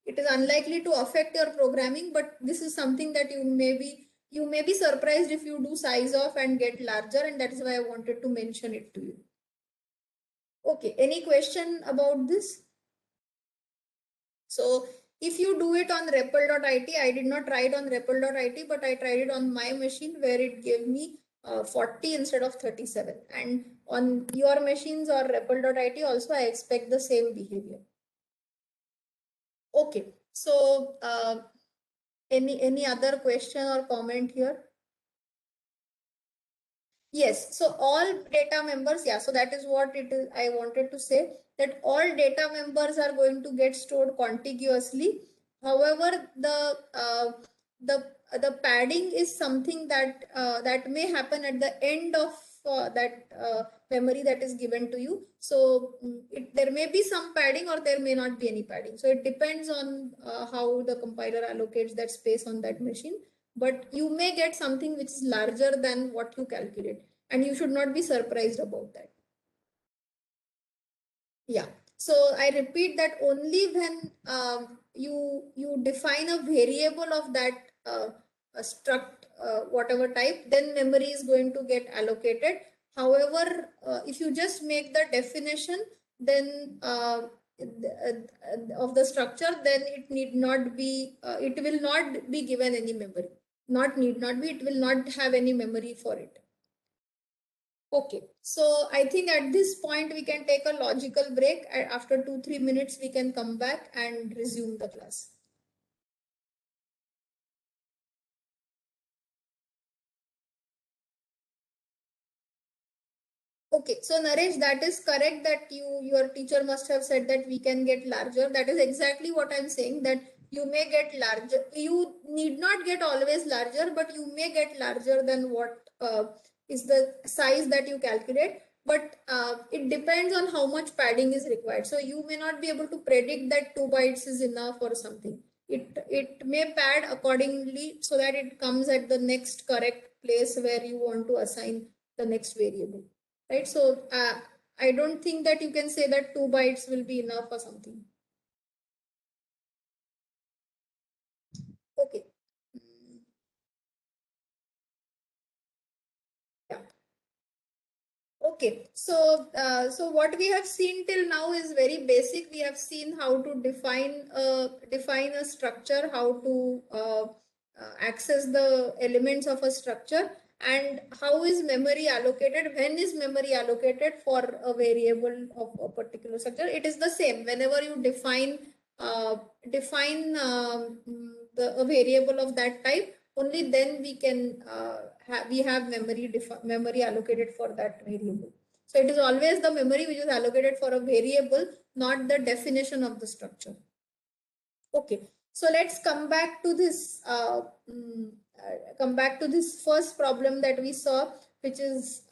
it is unlikely to affect your programming, but this is something that you may be surprised if you do size of and get larger, and that is why I wanted to mention it to you. Okay, any question about this? So If you do it on REPL.it, I did not try it on REPL.it, but I tried it on my machine where it gave me 40 instead of 37. And on your machines or REPL.it also, I expect the same behavior. Okay, so any other question or comment here? Yes, so all data members, yeah, so that is what it is. I wanted to say that all data members are going to get stored contiguously. However, the padding is something that that may happen at the end of that memory that is given to you. So there may be some padding or there may not be any padding. So it depends on how the compiler allocates that space on that machine. But you may get something which is larger than what you calculate, and you should not be surprised about that. Yeah, so I repeat that only when you define a variable of that a struct whatever type, then memory is going to get allocated. However, if you just make the definition, then of the structure, then it need not be, it will not be given any memory. Not need not be, it will not have any memory for it. Okay, so I think at this point we can take a logical break. After 2-3 minutes, we can come back and resume the class. Okay, so Naresh, that is correct that your teacher must have said that we can get larger. That is exactly what I'm saying, that you may get larger. You need not get always larger, but you may get larger than what is the size that you calculate. But it depends on how much padding is required. So you may not be able to predict that 2 bytes is enough or something. It may pad accordingly so that it comes at the next correct place where you want to assign the next variable. Right, so I don't think that you can say that 2 bytes will be enough or something. Okay. Yeah. Okay, so so what we have seen till now is very basic. We have seen how to define a structure, how to access the elements of a structure, and how is memory allocated, when is memory allocated for a variable of a particular structure. It is the same whenever you define a variable of that type, only then we can have memory allocated for that variable. So it is always the memory which is allocated for a variable, not the definition of the structure. Okay, so let's come back to this first problem that we saw, which is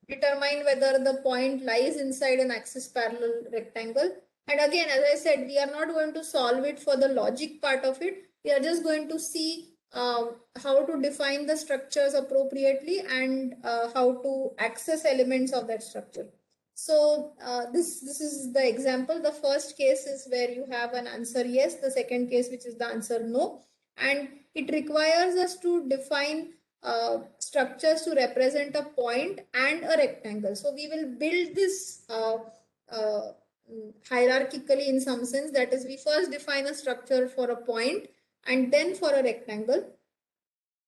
determine whether the point lies inside an axis parallel rectangle. And again, as I said, we are not going to solve it for the logic part of it. We are just going to see how to define the structures appropriately and how to access elements of that structure. So this is the example. The first case is where you have an answer yes, the second case which is the answer no, and it requires us to define structures to represent a point and a rectangle. So we will build this hierarchically in some sense. That is, we first define a structure for a point and then for a rectangle.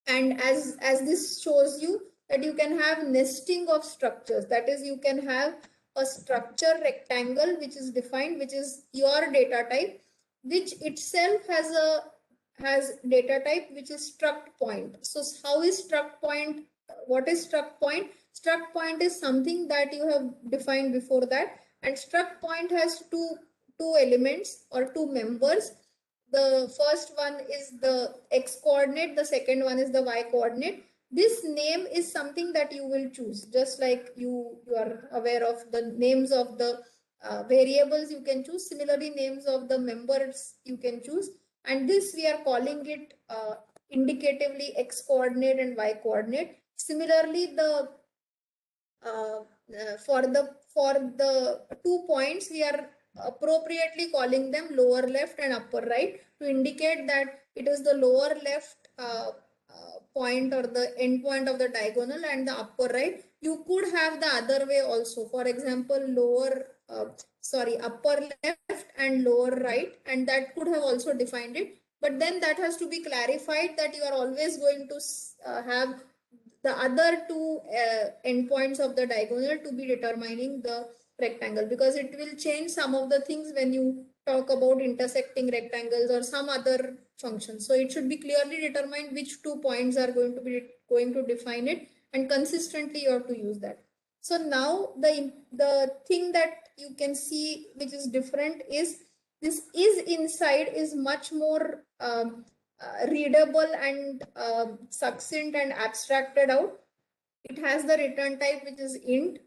And as this shows you that you can have nesting of structures. That is, you can have a structure rectangle which is defined, which is your data type, which itself has data type which is struct point. So how is struct point? What is struct point? Struct point is something that you have defined before that, and struct point has two elements or two members. The first one is the x coordinate, the second one is the y coordinate. This name is something that you will choose, just like you are aware of the names of the variables you can choose. Similarly, names of the members you can choose, and this we are calling it indicatively x coordinate and y coordinate. Similarly, the for the 2 points, we are appropriately calling them lower left and upper right to indicate that it is the lower left point or the end point of the diagonal and the upper right. You could have the other way also. For example, lower upper left and lower right, and that could have also defined it. But then that has to be clarified that you are always going to have the other two endpoints of the diagonal to be determining the rectangle, because it will change some of the things when you talk about intersecting rectangles or some other function. So it should be clearly determined which 2 points are going to define it, and consistently you have to use that. So now the thing that you can see which is different is this is inside is much more readable and succinct and abstracted out. It has the return type which is int,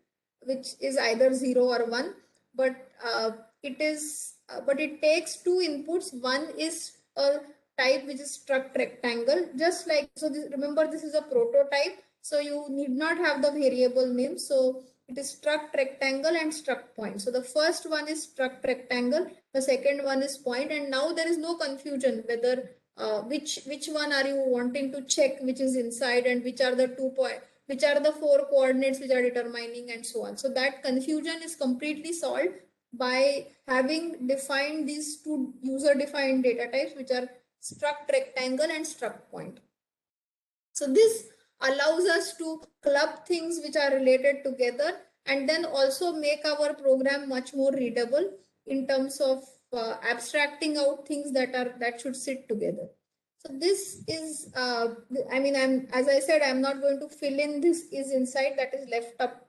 which is either 0 or 1, but it takes two inputs. One is a type which is struct rectangle, just like, so remember this is a prototype, so you need not have the variable name. So it is struct rectangle and struct point. So the first one is struct rectangle, the second one is point, and now there is no confusion whether which one are you wanting to check, which is inside, and which are the 4 coordinates which are determining, and so on. So that confusion is completely solved by having defined these two user defined data types, which are struct rectangle and struct point. So this allows us to club things which are related together, and then also make our program much more readable in terms of abstracting out things that should sit together. So this is, as I said, I'm not going to fill in this is inside, that is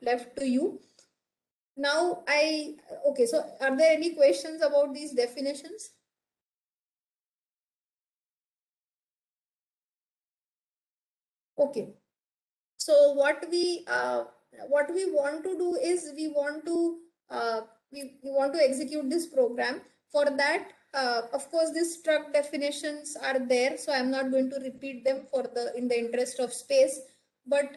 left to you. Now okay, so are there any questions about these definitions? Okay. So what we want to do is we want to execute this program. For that, of course, these struct definitions are there, so I'm not going to repeat them in the interest of space. But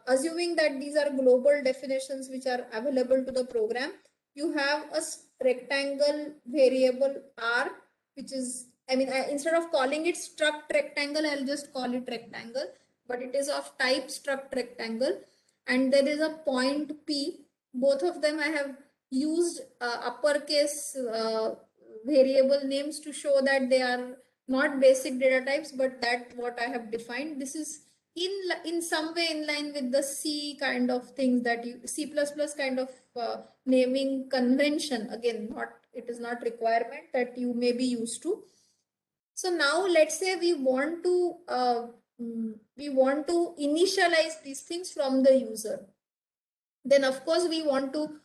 assuming that these are global definitions which are available to the program, you have a rectangle variable r, which is, instead of calling it struct rectangle, I'll just call it rectangle, but it is of type struct rectangle, and there is a point p. Both of them I have used uppercase variable names to show that they are not basic data types, but that what I have defined. This is in some way in line with the C kind of things that C++ kind of naming convention. Again, it is not requirement that you may be used to. So now let's say we want to initialize these things from the user. Then of course we want to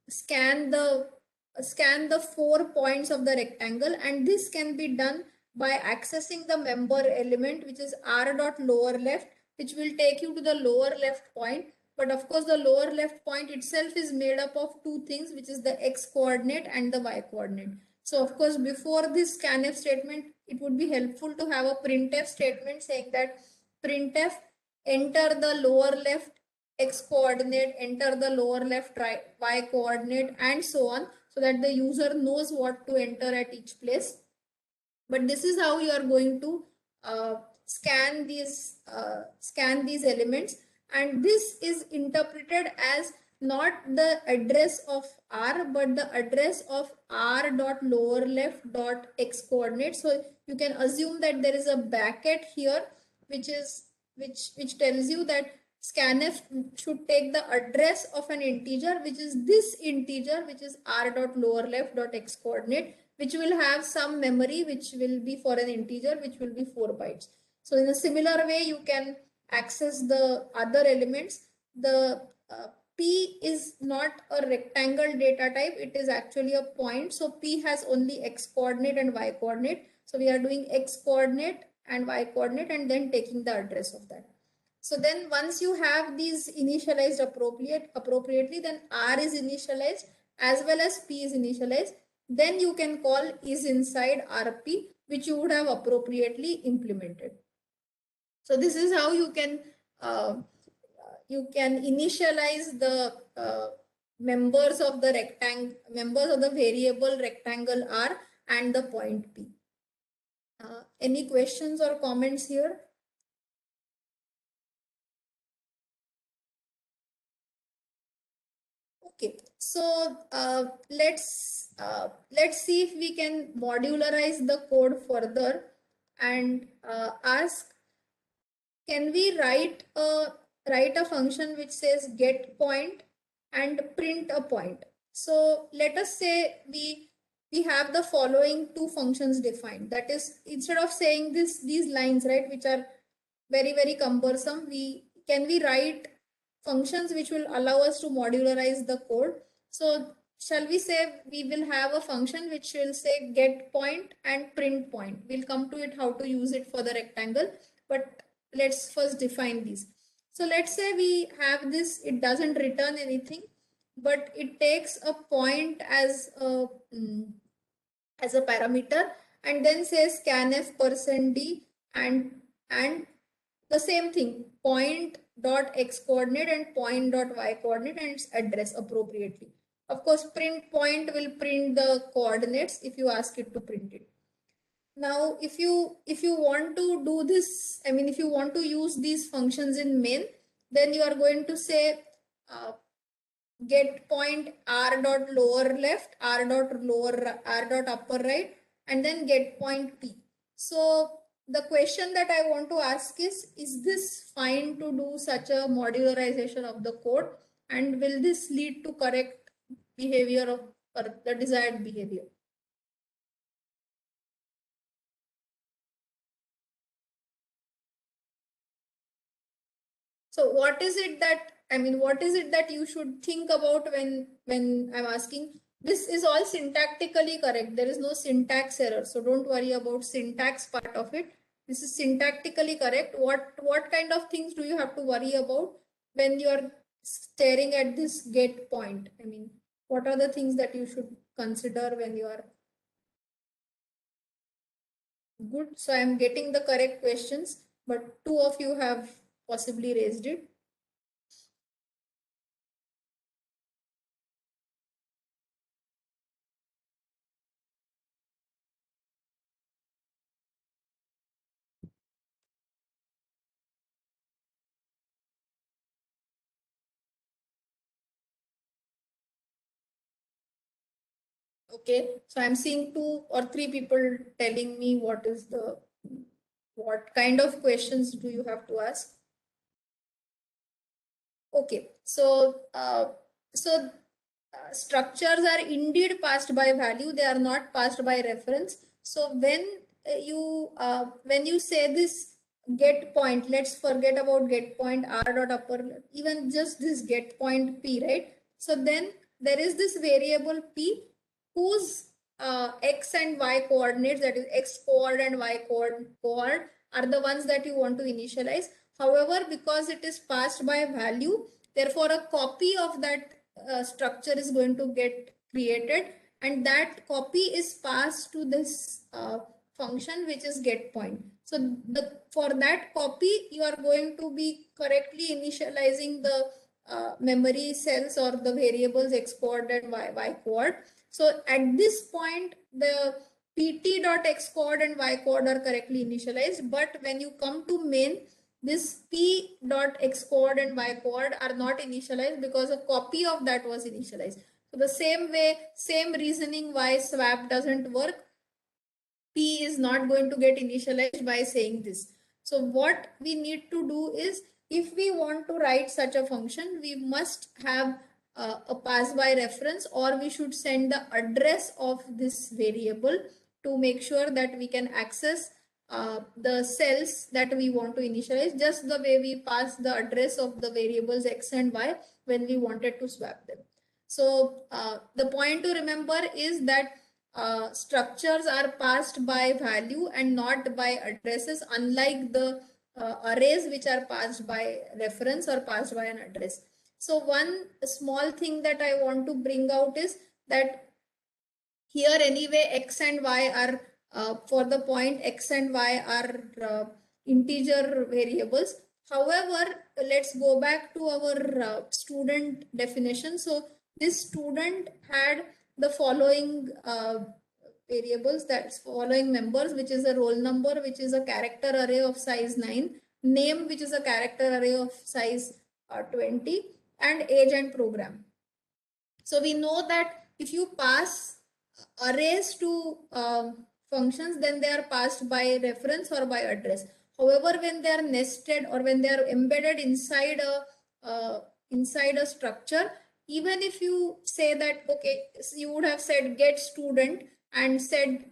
scan the 4 points of the rectangle, and this can be done by accessing the member element, which is r dot lower left, which will take you to the lower left point. But of course the lower left point itself is made up of two things, which is the x coordinate and the y coordinate. So of course before this scanf statement, it would be helpful to have a printf statement saying that printf enter the lower left x coordinate, enter the lower left y coordinate, and so on, so that the user knows what to enter at each place. But this is how you are going to scan these elements, and this is interpreted as not the address of r, but the address of r dot lower left dot x coordinate. So you can assume that there is a bracket here, which tells you that scanf should take the address of an integer, which is this integer, which is r dot lower left dot x coordinate, which will have some memory, which will be for an integer, which will be 4 bytes. So in a similar way, you can access the other elements. The P is not a rectangle data type. It is actually a point. So P has only x coordinate and y coordinate. So we are doing x coordinate and y coordinate and then taking the address of that. So then once you have these initialized appropriately, then R is initialized as well as P is initialized. Then you can call is inside RP, which you would have appropriately implemented. So this is how you can initialize the members of the variable rectangle R and the point P. Any questions or comments here? Okay, so let's see if we can modularize the code further and ask, can we write a function which says get point and print a point? So let us say we have the following two functions defined. That is, instead of saying these lines, right, which are very cumbersome, we write functions which will allow us to modularize the code. So shall we say we will have a function which will say get point and print point. We'll come to it how to use it for the rectangle, but let's first define these. So let's say we have this, it doesn't return anything, but it takes a point as a parameter and then says scanf %d and the same thing, point dot x coordinate and point dot y coordinate and its address appropriately. Of course, print point will print the coordinates if you ask it to print it. Now, if you want to do this, I mean, if you want to use these functions in main, then you are going to say get point r dot lower left, r dot upper right, and then get point p. So the question that I want to ask is this fine to do such a modularization of the code, and will this lead to correct behavior of or the desired behavior? So what is it that you should think about when I'm asking? This is all syntactically correct. There is no syntax error. So don't worry about syntax part of it. This is syntactically correct. What kind of things do you have to worry about when you are staring at this get point? I mean, what are the things that you should consider when you are good? So I'm getting the correct questions, but two of you have possibly raised it. Okay, so I'm seeing 2 or 3 people telling me what kind of questions do you have to ask. Okay, so structures are indeed passed by value, they are not passed by reference. So when you say this get point, let's forget about get point r dot upper, even just this get point p, right? So then there is this variable p whose x and y coordinates, that is x coord and y coord, are the ones that you want to initialize. However, because it is passed by value, therefore a copy of that structure is going to get created, and that copy is passed to this function which is get point. So for that copy, you are going to be correctly initializing the memory cells or the variables x coord and y coord. So at this point, the pt.x coord and y coord are correctly initialized, but when you come to main, this p.x coord and y coord are not initialized because a copy of that was initialized. So the same way, same reasoning why swap doesn't work, p is not going to get initialized by saying this. So what we need to do is, if we want to write such a function, we must have a pass by reference, or we should send the address of this variable to make sure that we can access the cells that we want to initialize, just the way we pass the address of the variables x and y when we wanted to swap them. So the point to remember is that structures are passed by value and not by addresses, unlike the arrays which are passed by reference or passed by an address. So one small thing that I want to bring out is that here anyway x and y are for the point x and y are integer variables. However, let's go back to our student definition. So this student had the following variables, that's following members, which is a roll number, which is a character array of size 9, name, which is a character array of size 20, and age and program. So we know that if you pass arrays to functions, then they are passed by reference or by address. However, when they are nested or when they are embedded inside a structure, even if you say that, okay, so you would have said get student and said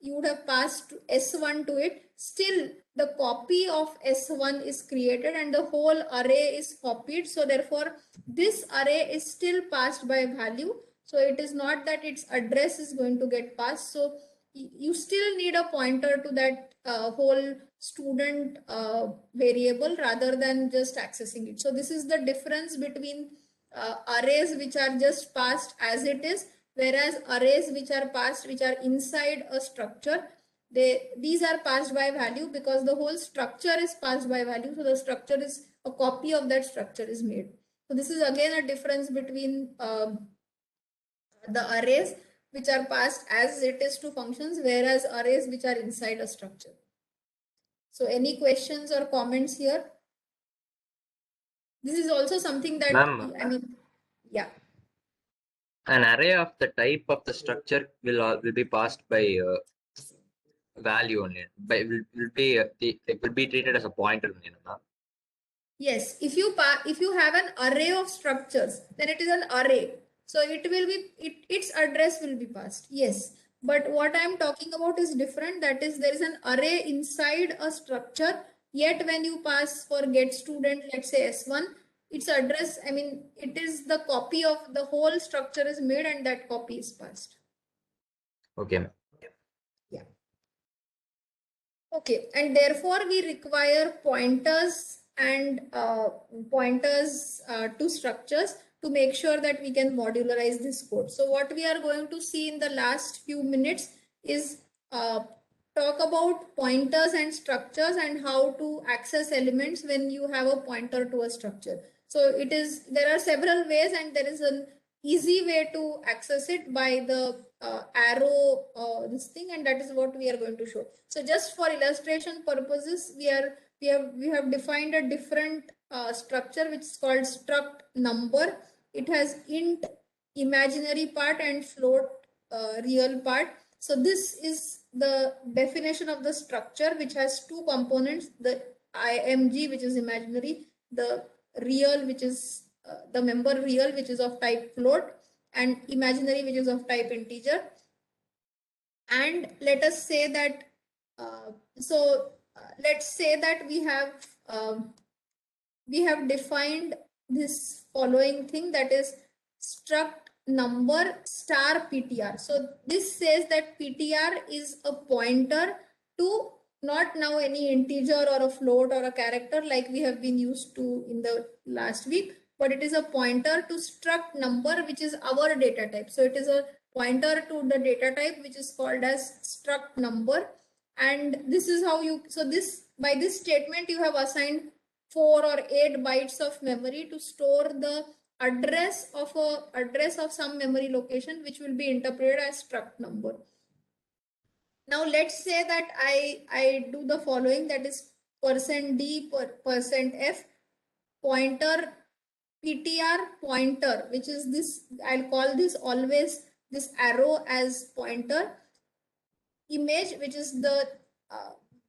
you would have passed S1 to it, still the copy of S1 is created and the whole array is copied. So therefore, this array is still passed by value. So it is not that its address is going to get passed. So you still need a pointer to that whole student variable rather than just accessing it. So this is the difference between arrays which are just passed as it is, whereas arrays which are passed, which are inside a structure, these are passed by value because the whole structure is passed by value. So the structure is a copy of that structure is made. So this is again a difference between the arrays which are passed as it is to functions, whereas arrays which are inside a structure. So any questions or comments here? This is also something that, I mean, yeah. An array of the type of the structure will be passed by value on it. But it will be treated as a pointer. Yes, if you have an array of structures, then it is an array. So it will be its address will be passed. Yes, but what I am talking about is different. That is, there is an array inside a structure. Yet when you pass for get student, let's say S1, its address, I mean, it is the copy of the whole structure is made and that copy is passed. Okay. Yeah. Okay, and therefore we require pointers and to structures to make sure that we can modularize this code. So what we are going to see in the last few minutes is talk about pointers and structures and how to access elements when you have a pointer to a structure. So there are several ways, and there is an easy way to access it by the arrow this thing, and that is what we are going to show. So just for illustration purposes, we have defined a different structure which is called struct number. It has int imaginary part and float real part. So this is the definition of the structure, which has two components: the img, which is imaginary, the real, which is the member real, which is of type float, and imaginary, which is of type integer. And let us say that let's say that we have defined this following thing, that is struct number star ptr. So this says that ptr is a pointer to not now any integer or a float or a character like we have been used to in the last week, but it is a pointer to struct number, which is our data type. So it is a pointer to the data type which is called as struct number. And this is how you, so this, by this statement you have assigned 4 or 8 bytes of memory to store the address of some memory location, which will be interpreted as struct number. Now let's say that I do the following, that is %d %f pointer ptr pointer, which is this, I'll call this always this arrow as pointer, image, which is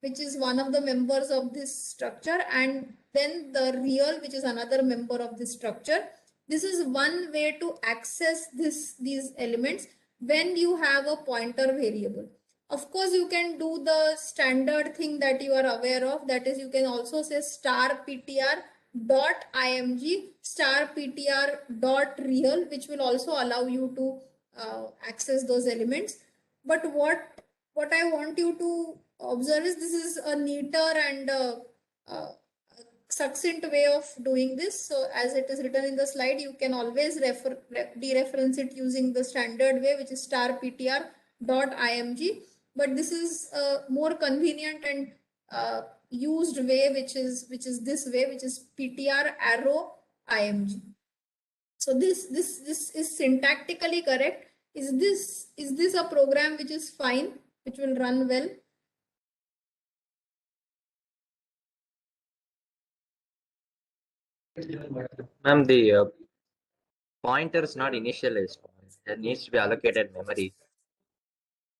which is one of the members of this structure, and then the real, which is another member of this structure. This is one way to access these elements when you have a pointer variable. Of course, you can do the standard thing that you are aware of, that is, you can also say star ptr dot img star ptr dot real, which will also allow you to access those elements. But what I want you to observe is this is a neater and succinct way of doing this. So as it is written in the slide, you can always dereference it using the standard way, which is star ptr dot img. But this is a more convenient and used way, which is this way, which is ptr arrow img. So this is syntactically correct. Is this a program which is fine, which will run well? Ma'am, pointer is not initialized. There needs to be allocated memory.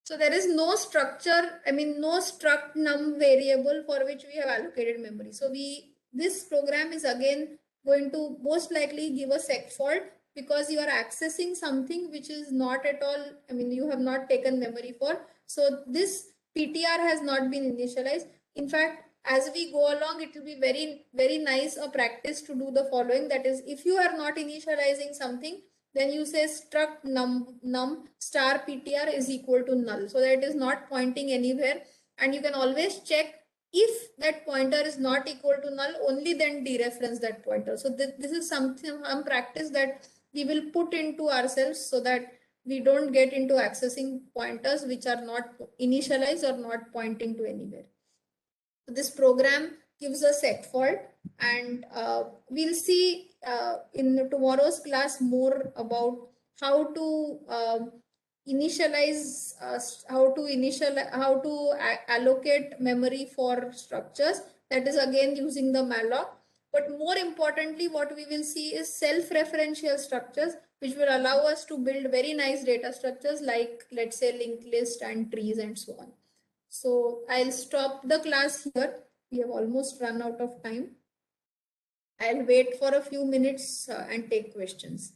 So there is no structure, no struct num variable for which we have allocated memory. So this program is again going to most likely give a seg fault because you are accessing something which is not at all, you have not taken memory for. So this PTR has not been initialized. In fact, as we go along, it will be very, very nice a practice to do the following. That is, if you are not initializing something, then you say struct num star PTR is equal to null. So that is not pointing anywhere. And you can always check if that pointer is not equal to null, only then dereference that pointer. So this is some practice that we will put into ourselves so that we don't get into accessing pointers which are not initialized or not pointing to anywhere. So this program gives a seg fault, and we'll see in tomorrow's class more about how to initialize, how to allocate memory for structures. That is again using the malloc. But more importantly, what we will see is self-referential structures, which will allow us to build very nice data structures like, let's say, linked list and trees and so on. So I'll stop the class here. We have almost run out of time. I'll wait for a few minutes and take questions.